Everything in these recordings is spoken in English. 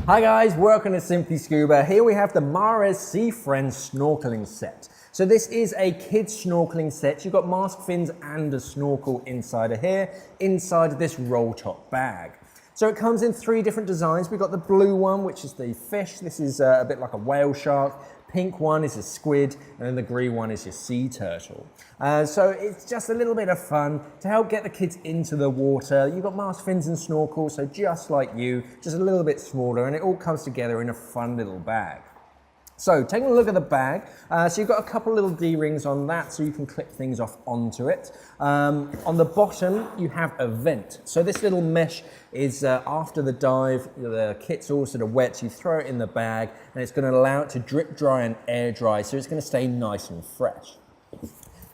Hi guys, welcome to Simply Scuba. Here we have the Mares Sea Friend snorkeling set. So this is a kids snorkeling set. You've got mask fins and a snorkel inside of here, inside of this roll top bag. So it comes in three different designs. We've got the blue one, which is the fish. This is a bit like a whale shark. Pink one is a squid, and then the green one is your sea turtle. So it's just a little bit of fun to help get the kids into the water. You've got mask fins and snorkels, so just like you, just a little bit smaller, and it all comes together in a fun little bag. So taking a look at the bag, so you've got a couple little D-rings on that so you can clip things off onto it. On the bottom you have a vent. So this little mesh is after the dive, the kit's all sort of wet, so you throw it in the bag and it's going to allow it to drip dry and air dry, so it's going to stay nice and fresh.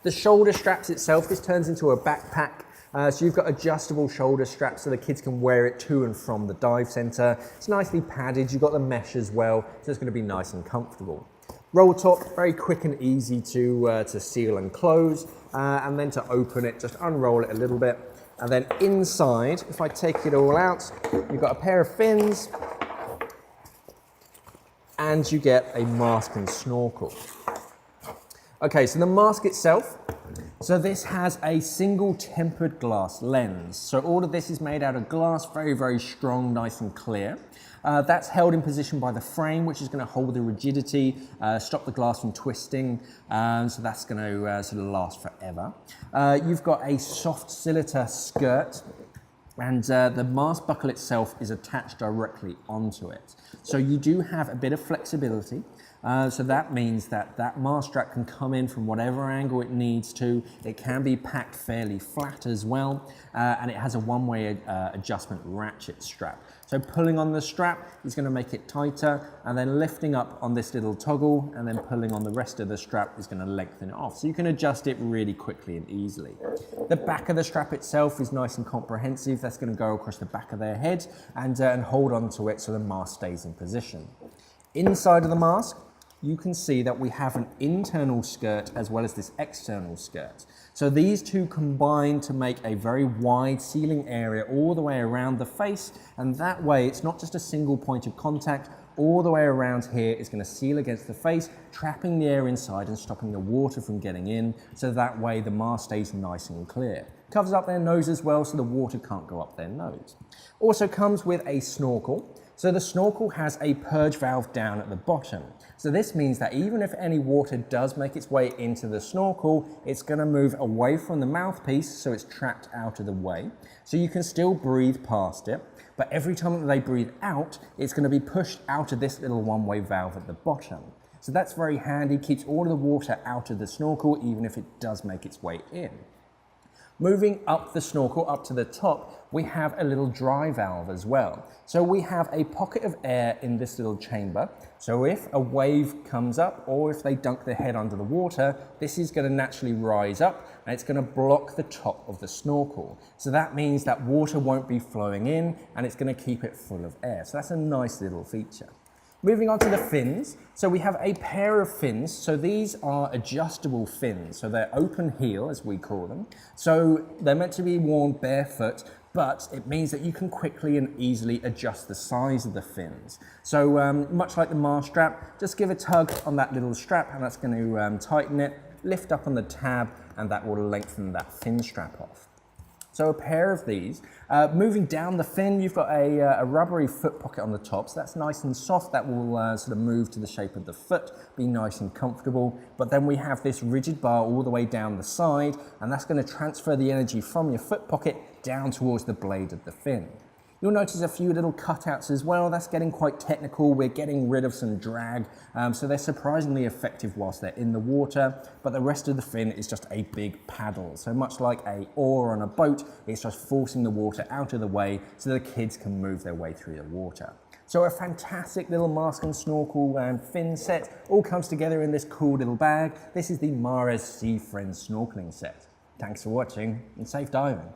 The shoulder straps itself, this turns into a backpack. So you've got adjustable shoulder straps so the kids can wear it to and from the dive centre. It's nicely padded, you've got the mesh as well, so it's going to be nice and comfortable. Roll top, very quick and easy to seal and close, and then to open it, just unroll it a little bit. And then inside, if I take it all out, you've got a pair of fins, and you get a mask and snorkel. Okay, so the mask itself, so this has a single tempered glass lens. So all of this is made out of glass, very, very strong, nice and clear. That's held in position by the frame, which is going to hold the rigidity, stop the glass from twisting, so that's going to sort of last forever. You've got a soft cylinder skirt, and the mask buckle itself is attached directly onto it. So you do have a bit of flexibility. So that means that that mask strap can come in from whatever angle it needs to. It can be packed fairly flat as well, and it has a one-way adjustment ratchet strap. So pulling on the strap is going to make it tighter, and then lifting up on this little toggle and then pulling on the rest of the strap is going to lengthen it off. So you can adjust it really quickly and easily. The back of the strap itself is nice and comprehensive. That's going to go across the back of their head and hold on to it so the mask stays in position. Inside of the mask, you can see that we have an internal skirt as well as this external skirt. So these two combine to make a very wide sealing area all the way around the face, and that way it's not just a single point of contact. All the way around here is going to seal against the face, trapping the air inside and stopping the water from getting in, so that way the mask stays nice and clear. Covers up their nose as well, so the water can't go up their nose. Also comes with a snorkel. So the snorkel has a purge valve down at the bottom. So this means that even if any water does make its way into the snorkel, it's going to move away from the mouthpiece, so it's trapped out of the way. So you can still breathe past it, but every time that they breathe out, it's going to be pushed out of this little one-way valve at the bottom. So that's very handy, keeps all of the water out of the snorkel, even if it does make its way in. Moving up the snorkel, up to the top, we have a little dry valve as well. So we have a pocket of air in this little chamber. So if a wave comes up or if they dunk their head under the water, this is going to naturally rise up and it's going to block the top of the snorkel. So that means that water won't be flowing in and it's going to keep it full of air. So that's a nice little feature. Moving on to the fins, so we have a pair of fins. So these are adjustable fins, so they're open heel as we call them. So they're meant to be worn barefoot, but it means that you can quickly and easily adjust the size of the fins. So much like the mask strap, just give a tug on that little strap and that's going to tighten it, lift up on the tab, and that will lengthen that fin strap off. So a pair of these. Moving down the fin, you've got a rubbery foot pocket on the top, so that's nice and soft. That will sort of move to the shape of the foot, be nice and comfortable. But then we have this rigid bar all the way down the side, and that's going to transfer the energy from your foot pocket down towards the blade of the fin. You'll notice a few little cutouts as well. That's getting quite technical. We're getting rid of some drag, so they're surprisingly effective whilst they're in the water, but the rest of the fin is just a big paddle. So much like an oar on a boat, it's just forcing the water out of the way so the kids can move their way through the water. So a fantastic little mask and snorkel and fin set all comes together in this cool little bag. This is the Mares Sea Friend snorkeling set. Thanks for watching and safe diving.